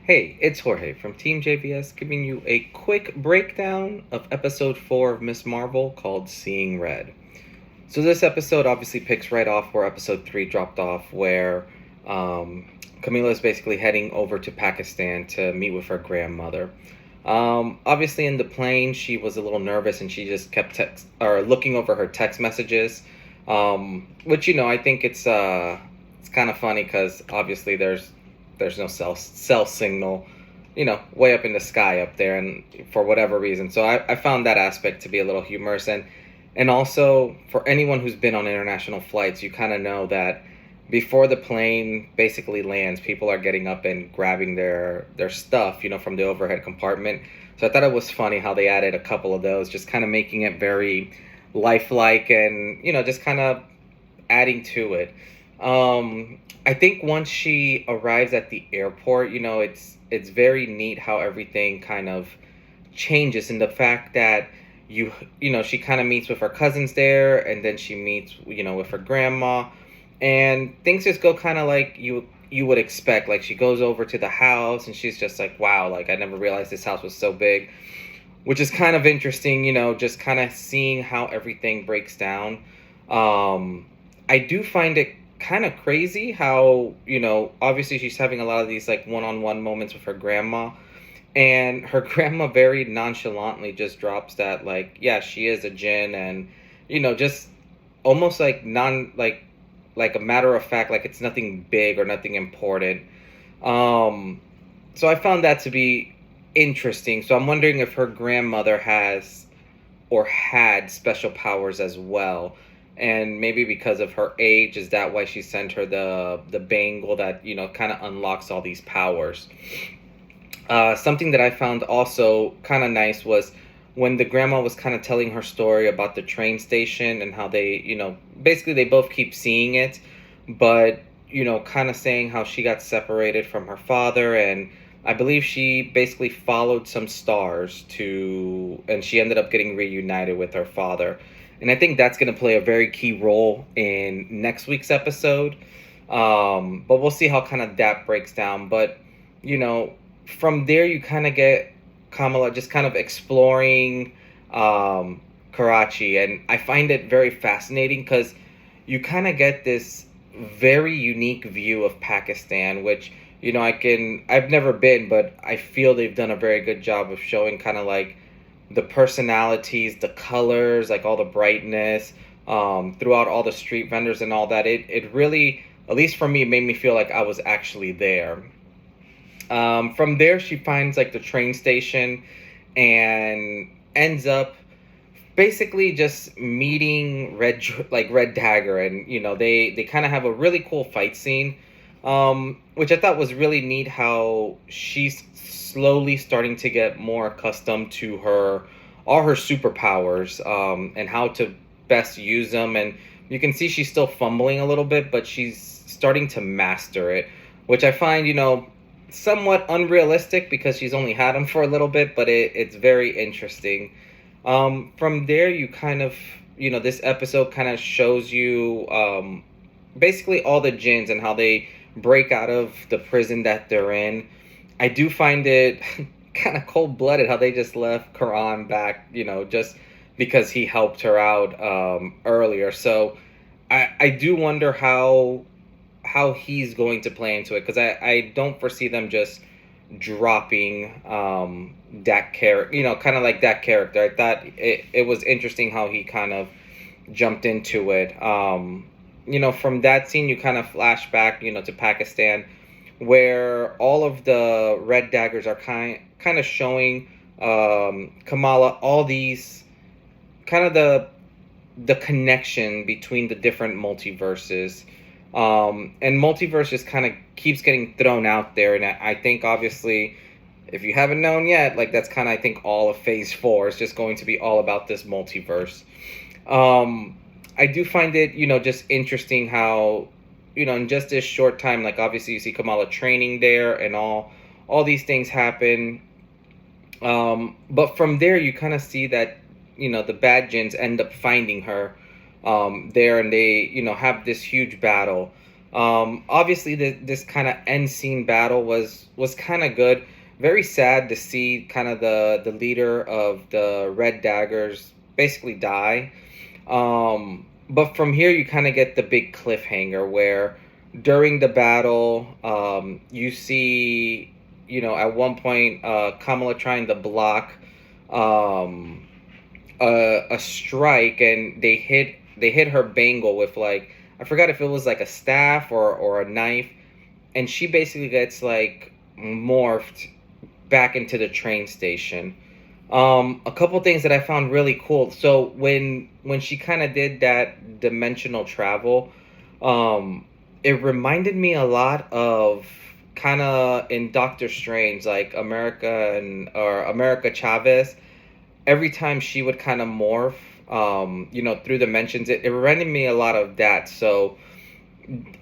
Hey, it's Jorge from TeamJVS giving you a quick breakdown of episode 4 of Miss Marvel called Seeing Red. So, this episode obviously picks right off where episode 3 dropped off, where um, Camila is basically heading over to Pakistan to meet with her grandmother. Obviously, in the plane, she was a little nervous and she just kept looking over her text messages, which I think it's kind of funny because obviously there's no cell signal, way up in the sky up there, and for whatever reason. So I found that aspect to be a little humorous, and also for anyone who's been on international flights, you kind of know that before the plane basically lands, people are getting up and grabbing their stuff, from the overhead compartment. So I thought it was funny how they added a couple of those, just kind of making it very lifelike and just kind of adding to it. I think once she arrives at the airport, it's very neat how everything kind of changes, in the fact that she kind of meets with her cousins there, and then she meets with her grandma, and things just go kind of like you would expect. Like, she goes over to the house and she's just like, wow, like, I never realized this house was so big, which is kind of interesting, just kind of seeing how everything breaks down. I do find it kind of crazy how, obviously she's having a lot of these like one-on-one moments with her grandma, and her grandma very nonchalantly just drops that, like, yeah, she is a djinn, and just almost like like a matter of fact, like it's nothing big or nothing important. So I found that to be interesting. So I'm wondering if her grandmother has or had special powers as well, and maybe because of her age, is that why she sent her the bangle that kind of unlocks all these powers. Something that I found also kind of nice was when the grandma was kind of telling her story about the train station and how they, basically they both keep seeing it, but kind of saying how she got separated from her father, and I believe she basically followed some stars and she ended up getting reunited with her father. And I think that's going to play a very key role in next week's episode. But we'll see how kind of that breaks down. But, you know, from there, you kind of get Kamala just kind of exploring Karachi. And I find it very fascinating because you kind of get this very unique view of Pakistan, which, I've never been, but I feel they've done a very good job of showing kind of like the personalities, the colors, like all the brightness, throughout all the street vendors and all that. It really, at least for me, it made me feel like I was actually there. From there, she finds like the train station and ends up basically just meeting Red Dagger, and they kind of have a really cool fight scene, which I thought was really neat, how she's slowly starting to get more accustomed to all her superpowers, and how to best use them. And you can see she's still fumbling a little bit, but she's starting to master it, which I find, somewhat unrealistic because she's only had them for a little bit, but it's very interesting. From there, you kind of, this episode kind of shows you basically all the jinns and how they break out of the prison that they're in. I do find it kind of cold-blooded how they just left Quran back, just because he helped her out earlier. So I do wonder how he's going to play into it, because I don't foresee them just dropping that character, kind of like that character. I thought it was interesting how he kind of jumped into it. From that scene, you kind of flash back, to Pakistan, where all of the Red Daggers are kind of showing Kamala all these kind of the connection between the different multiverses. And multiverse just kind of keeps getting thrown out there, and I think obviously, if you haven't known yet, like, that's kind of, I think, all of Phase 4 is just going to be all about this multiverse. I do find it, just interesting how, in just this short time, like, obviously you see Kamala training there and all these things happen. But from there, you kind of see that, the bad jinns end up finding her there, and they, have this huge battle. Obviously, this kind of end scene battle was kind of good. Very sad to see kind of the leader of the Red Daggers basically die. But from here, you kind of get the big cliffhanger where during the battle, you see, at one point, Kamala trying to block um, a strike, and they hit her bangle with, like, I forgot if it was like a staff or a knife, and she basically gets like morphed back into the train station. A couple things that I found really cool. So when she kind of did that dimensional travel, um, it reminded me a lot of kind of in Doctor Strange, like America Chavez. Every time she would kind of morph, through dimensions, it reminded me a lot of that. So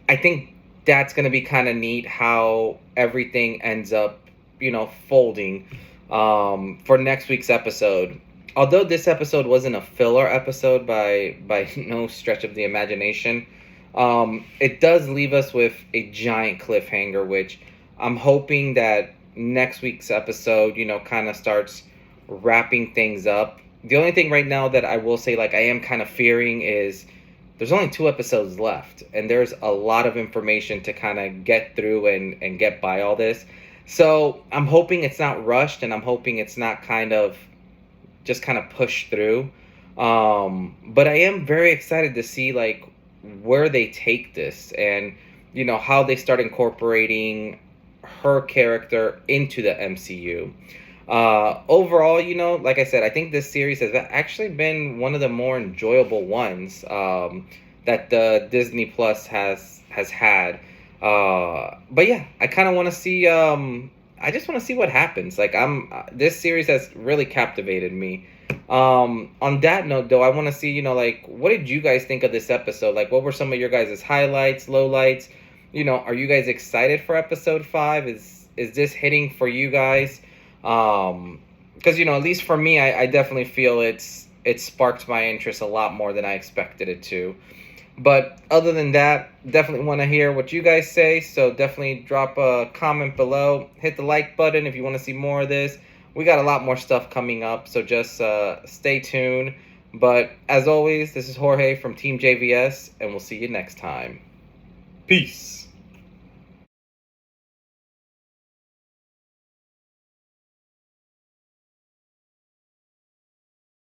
I think that's going to be kind of neat how everything ends up, folding for next week's episode. Although this episode wasn't a filler episode by no stretch of the imagination, it does leave us with a giant cliffhanger, which I'm hoping that next week's episode, kind of starts wrapping things up. The only thing right now that I will say, like, I am kind of fearing is there's only 2 episodes left, and there's a lot of information to kind of get through and get by all this. So I'm hoping it's not rushed, and I'm hoping it's not just kind of pushed through. But I am very excited to see, like, where they take this, and how they start incorporating her character into the MCU. Overall, like I said, I think this series has actually been one of the more enjoyable ones that the Disney Plus has had. But yeah, I kind of want to see. I just want to see what happens. Like, this series has really captivated me. On that note, though, I want to see, like, what did you guys think of this episode? Like, what were some of your guys' highlights, lowlights? Are you guys excited for episode 5? Is this hitting for you guys? Because at least for me, I definitely feel it sparked my interest a lot more than I expected it to. But other than that, definitely want to hear what you guys say. So definitely drop a comment below. Hit the like button if you want to see more of this. We got a lot more stuff coming up, so just stay tuned. But as always, this is Jorge from Team JVS, and we'll see you next time. Peace.